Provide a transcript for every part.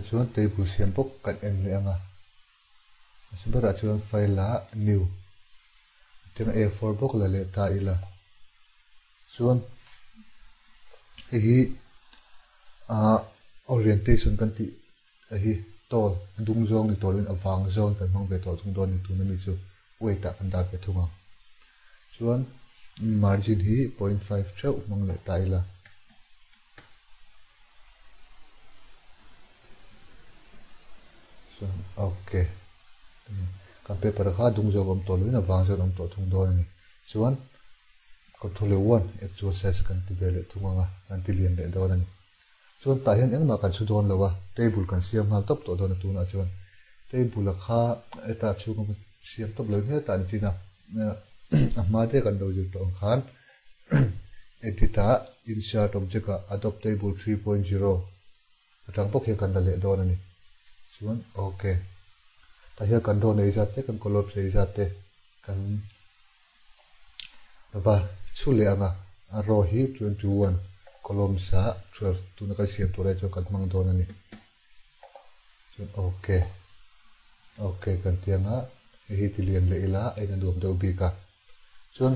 chuan table siam pawh kan en le anga sibara chuan file la new tinga A4 bawk la le ta ila chuan hi orientation kan ti hi tol dung zong ni tolin awang zone kan hmang ve to chung don ni tu na mi chu weight ta kan da pe thunga chuan margin hi 0.5 theu mang le ta ila chuan okay kan paper kha dung zong om tolin awang zone om to chung don ni chuan control 1 actual size kan ti bele thunga kan ti lian le don ni chuan ta hian engma kan chu don lawa table kan siam hal top to don tu na chuan table kha eta chu kan siam top lo he ta ni tina ma de kan do ju to khan edita insert object adopt table 3.0 atang pok he kan da le don ni chuan okay ta hian kan do nei za te kan column sei za te kan ba chu le anga a row hi 21 column sa 12 tu na ka siam to re chu kan mang don ani chuan okay kan tianga hi ti lian le ila aina dum do bi ka chuan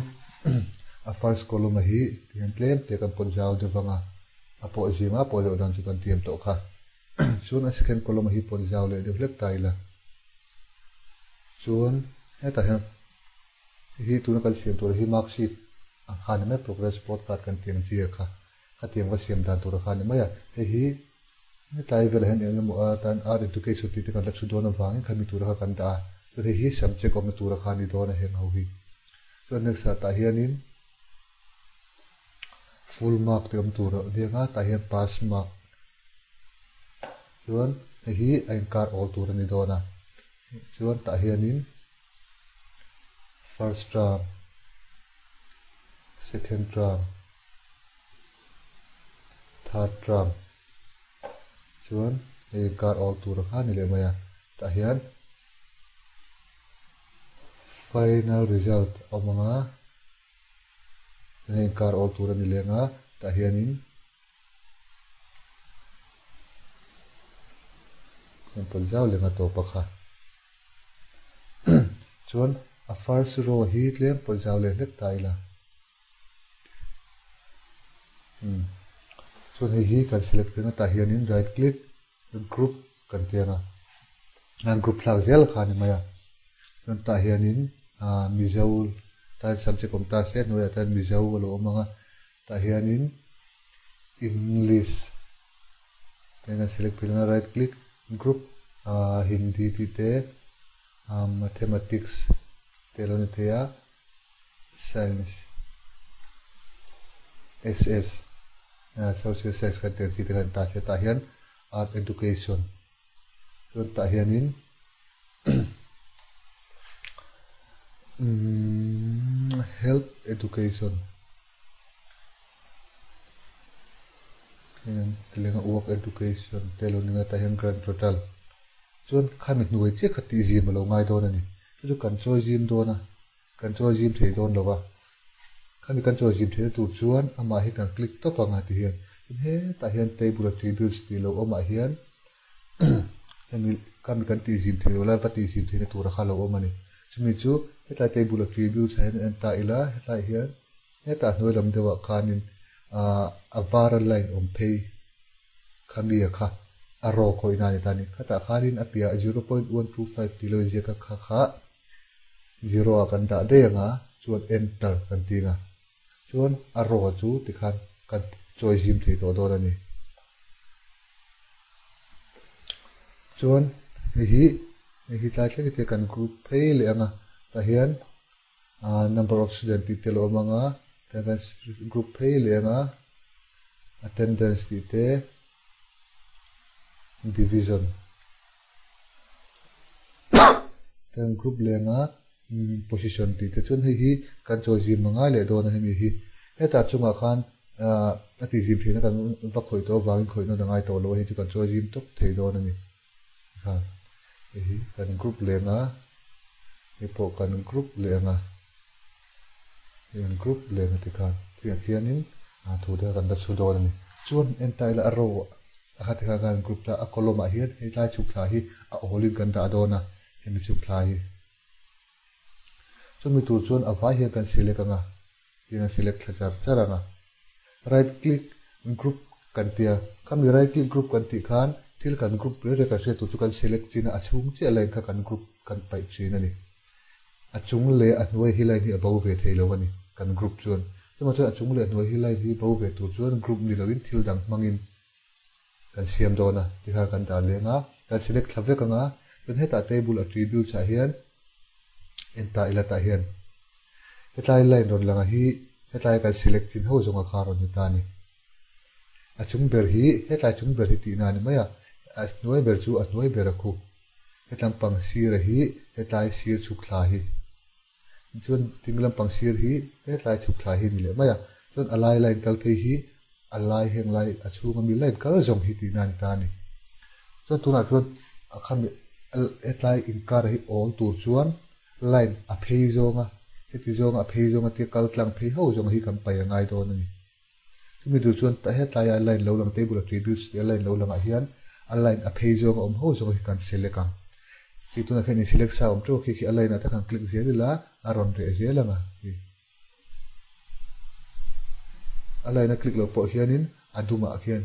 a first column hi tian tlem te kan pon jaw de wanga a po jima po lo dan chu kan tiam to kha chuan a second column hi pon jaw le de hlek ta ila chuan heta hian hi tu na kan siam to hi mark sheet a khan me progress report card kan tiang chi kha tiang wa siam dan tur khan maya hi tai vel hen en mo tan art education ti kan la chu don awang khan mi tur kha kan da so hi subject of tur khan ni don hen ho hi so next ta hianin full mark te tur denga ta hian pass mark chuan hi anchor all tur ni dona chuan ta hianin first term second term third term chuan anchor all tur kha ni le maya ta hian final result omanga anchor all tur ni lenga ta hianin sample jaw lenga to pakha chuan a first row hi tlem pol jaw le hlek taila chuan hi kan select na ta hianin right click group kan tianga an group thlau zel khani maya chuan ta hianin mizo ta subject om ta set no ya tan mizo lo manga ta hianin english then select pilna right click group hindi ti te mathematics telon thea science ss social science kan te ti kan ta se ta hian art education chuan ta hianin health education lenga work education telon ta hian grand total chuan khamit nuai che khati zim lo ngai don ani chu control zim dona control zim thei don lowa khami control zim thei tu chuan ama hi kan click to panga ti hian he ta hian table attributes ti lo oma hian kami kan ti zim thei wala pa ti zim thei tu ra kha lo oma ni chumi chu heta table attributes hian en ta ila heta hian heta noi lam dewa khanin a var line om phei khami kha aro ko ina ni tani khata kharin apia 0.125 kilo je ka kha 0 kan da de nga chuan enter kan tinga chuan aro chu ti khan kan choi jim thei to dor ani chuan hi ta ke kan group phei le anga ta hian number of student ti tel omanga ta kan group phei le anga attendance ti te division ten group lenga position ti te chun hi kan choi jim manga le don hi mi hi eta chunga khan ati jim thina kan va khoi to wang khoi no dangai to lo hi chu kan choi jim tok thei don ani ha hi kan group lenga hi po kan group lenga group lenga ti khan ti khianin thu da kan da chu don ani chuan entire aro akhat ka kan group ta a koloma hian he tlai chuk thla hi a olin kan da dona hemi chuk thla hi chumi tur chuan a vai hian kan select anga ina select thla charanga right click group kan tia kami right click group kan ti khan thil kan group re ka se tu chu kan select china a chung che line kha kan group kan pai china ni a chung le a hnuai hi line hi a bo ve theilo ani kan group chuan chuma chu a chung le a hnuai hi line hi bo ve tu chuan group ni loin thil dang mangin kan siam dona ti kha kan da lenga kan select thlavek anga kan heta table attribute cha hian enta ila ta hian hetlai line ron langa hi hetlai kan select chin ho zonga kha ron ta ni a chung ber hi hetlai chung ber hi ti na ni maya a hnuai ber chu a hnuai ber a khu hetlam pang sir hi hetlai sir chuk thla hi chuan tinglam pang sir hi hetlai chuk thla hi ni le maya chuan alai line kal phei hi alai heng lai a chunga mi line kal zong hi ti na ni ta ni chuan tuna chuan a khami hetlai inkar hi all tur chuan line a phei zonga heti zonga a phei zonga ti kal tlang phei ho zonga hi kan pai angai don ani chumi du chuan ta hetlai a line lo lang table attributes te line lo lang a hian a line a phei zonga ho zonga hi kan select ang ti tuna khani select sa tro khi a line a ta kan click zelila a ron re zelanga a line a click lo po hianin aduma khian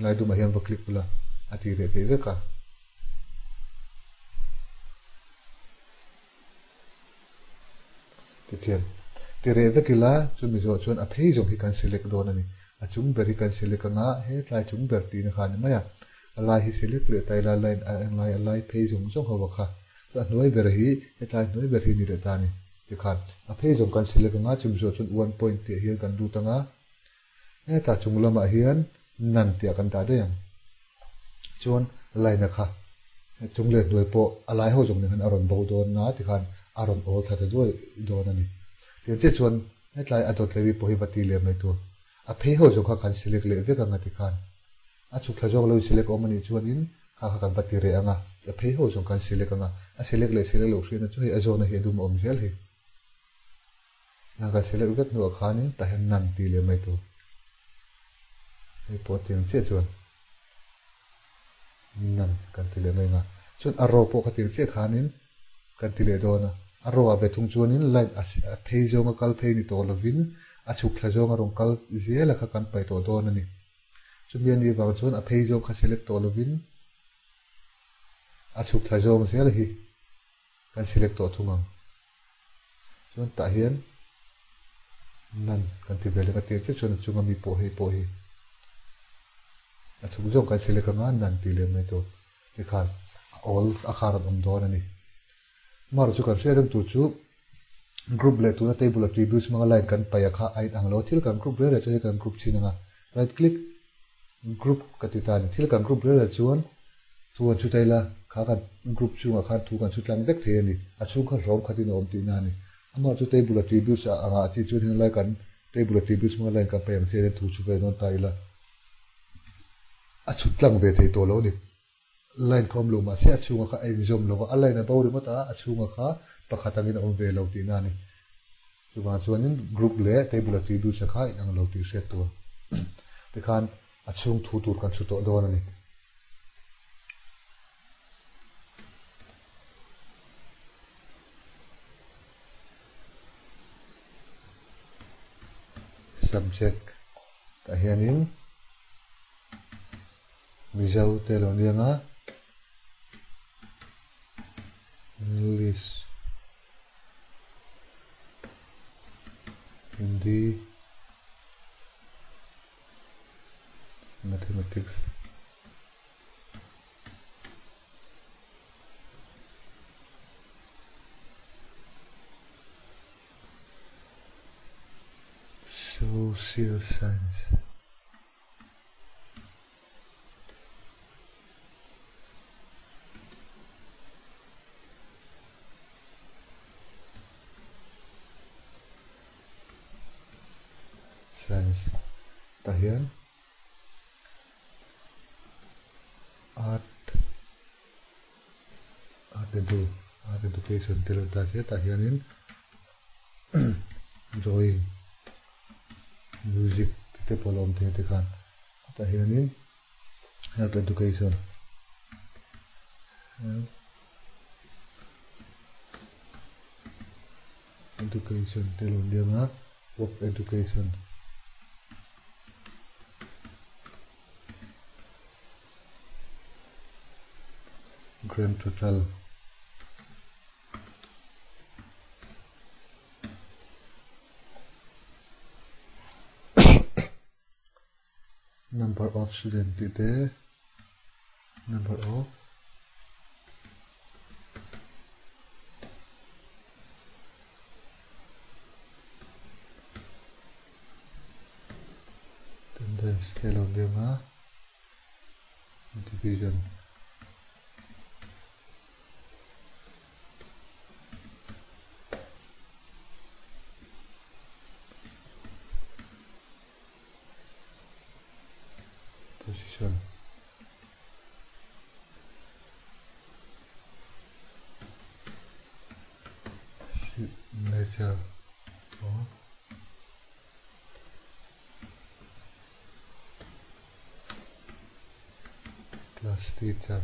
lai duma hian va click pula ati re te veka tikian tire vekila chumi zo chuan a phei zong hi kan select don ani a chung ber hi kan select anga he tlai chung ber ti na khan maya alai hi select le taila line alai phei zong zong hawa kha a hnuai ber hi he tlai hnuai ber hi ni re ta ni ti khan a phei zong kan select anga chumi zo chuan 1 point te hian kan du tanga he ta chung lama hian nan tia kan ta de yang chuan line na kha chung le hnuai po alai ho zong ni han aron bo don na ti khan aron all thata doi don ani ti che chuan hetlai adot lewi po hi bati le mai tu a phei ho zo kha kan select le veka ngati khan a chuk thla jong lo select omani chuan in kha kha kan bati re anga a phei ho zo kan select anga a select le select lo hrin chu hi a zo na hi dum om zel hi na ka select vet no khan in ta hen nan ti le mai tu ei po ting che chuan nan kan ti le mai nga chuan a ro po khatir che khan in kan ti le dona a ro a ve thung chuan in line a phei zonga kal phei ni to lovin a chuk thla zonga rong kal zela kha kan pai to don ani chumian ni bang chuan a phei zong kha select to lovin a chuk thla zong zela hi kan select to thungang chuan ta hian nan kan ti vele ka te che chuan chunga mi po hi a chuk zong kan select anga nan ti le mai to ti khan all a kharan om don ani mar chu kan share tu chu group le tu na table attributes manga line kan pa ya kha ai ang lo thil kan group re che kan group chinanga right click group katitan thil kan group re chuan chu taila kha kan group chu ma kha thu kan chu tlang dek the ni a chu kha rom khatin om ti na ni ama chu table attributes anga ti chu hin lai kan table attributes manga line kan pa yang che thu chu ve non taila a chu tlang ve the to lo ni line khom lo ma se a chunga kha ai zom lo a line a bawri mata a chunga kha pakhatangin om ve lo ti na ni chuwa chuanin group le table attributes kha ang lo ti set to te khan a chung thu tur kan chu to don ani subject ta hianin result te lo ni anga list Hindi mathematics social science tahian art education tilta se tahianin drawing music te polom te khan tahianin health education health education telo lianga work education grand total number of students there number of then the scale of them division position nature of class teacher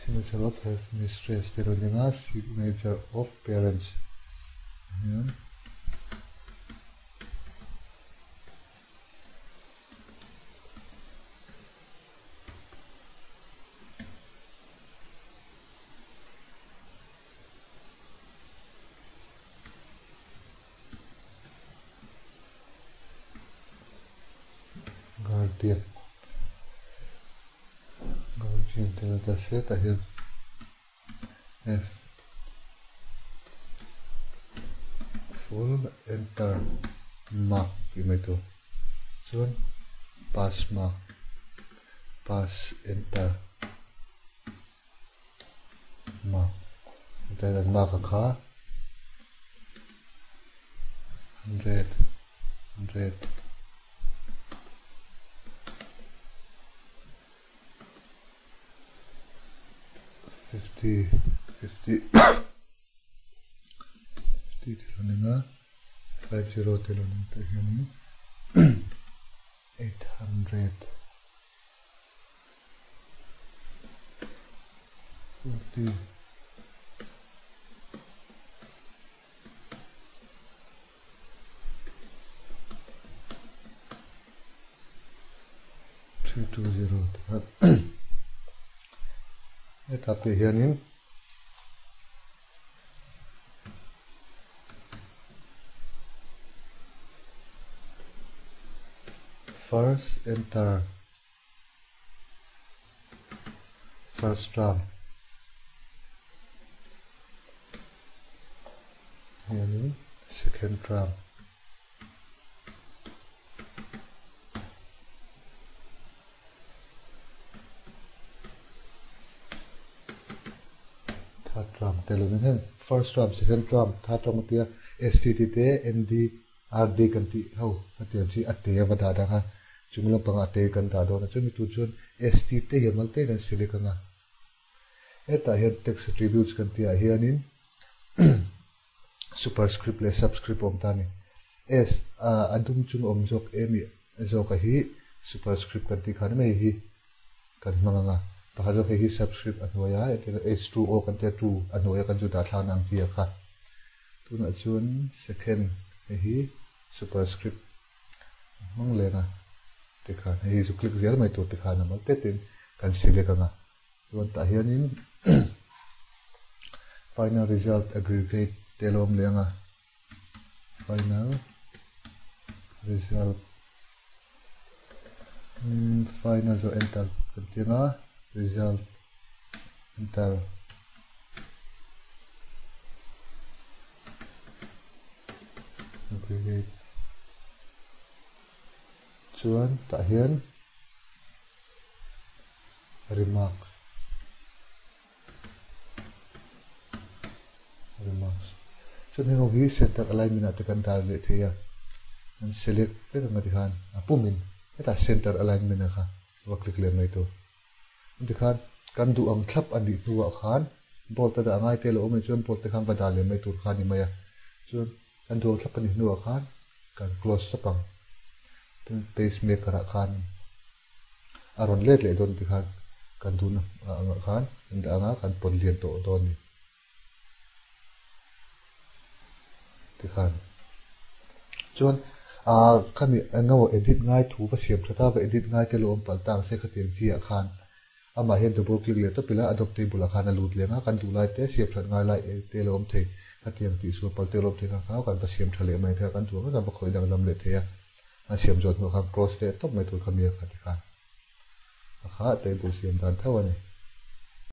signature of health mistress teronima signature of parents yan guardian data set ahead F full enter mark ito soon pass mark pass enter mark then mark ka 100 50 teloninga 50 teloning tehani 800 40 320 tapi hianin first enter first term hianin second term drum telunin first drum second drum third drum tia STT te ND RD kan ti ho atian si ate avada da ha chungla panga te kan ta do na chumi tu chun ST te yamal te kan silikanga eta head text attributes kan ti a hianin superscript le subscript om tani s adum chung om jok emi joka hi superscript kan ti khan me hi kan manga pakalo hi subscript anoya h2o kan te 2 anoya kan ju da thlan ang tia kha tuna chun second hi superscript mang lena te kha hi su click zel mai to te kha na mal te tin kan select anga tun ta hianin final result aggregate telom lenga final result final so enter kantina result enter aggregate chuan ta hian remarks chuan ho hi center alignment at kan dal le thia an select pe ngati khan apumin ta center alignment kha wa click lem nei to ti khan kan du ang thlap ani nuwa khan bol ta da ngai te lo me chuan bol te kham badal lem nei tur khan ni maya chuan kan du thlap ani nuwa khan kan close tapang ten pacemaker khan aron let le don ti khan kan du na anga khan inda anga kan pon lian to don ni ti khan chuan khami angaw edit ngai thu va siam thata va edit ngai te lo om pal tang se khatir chi a khan ama hian double click le to pila adoptable khan a lut lenga kan du lai te siam that ngai lai te lo om thei khatiang ti su pal te lo thei kha kan ta siam thale mai the kan du ga ba khoi dang lam le the ya a siam jot no kha cross te top mai tur khamia kha ti khan kha te bu siam dan thawani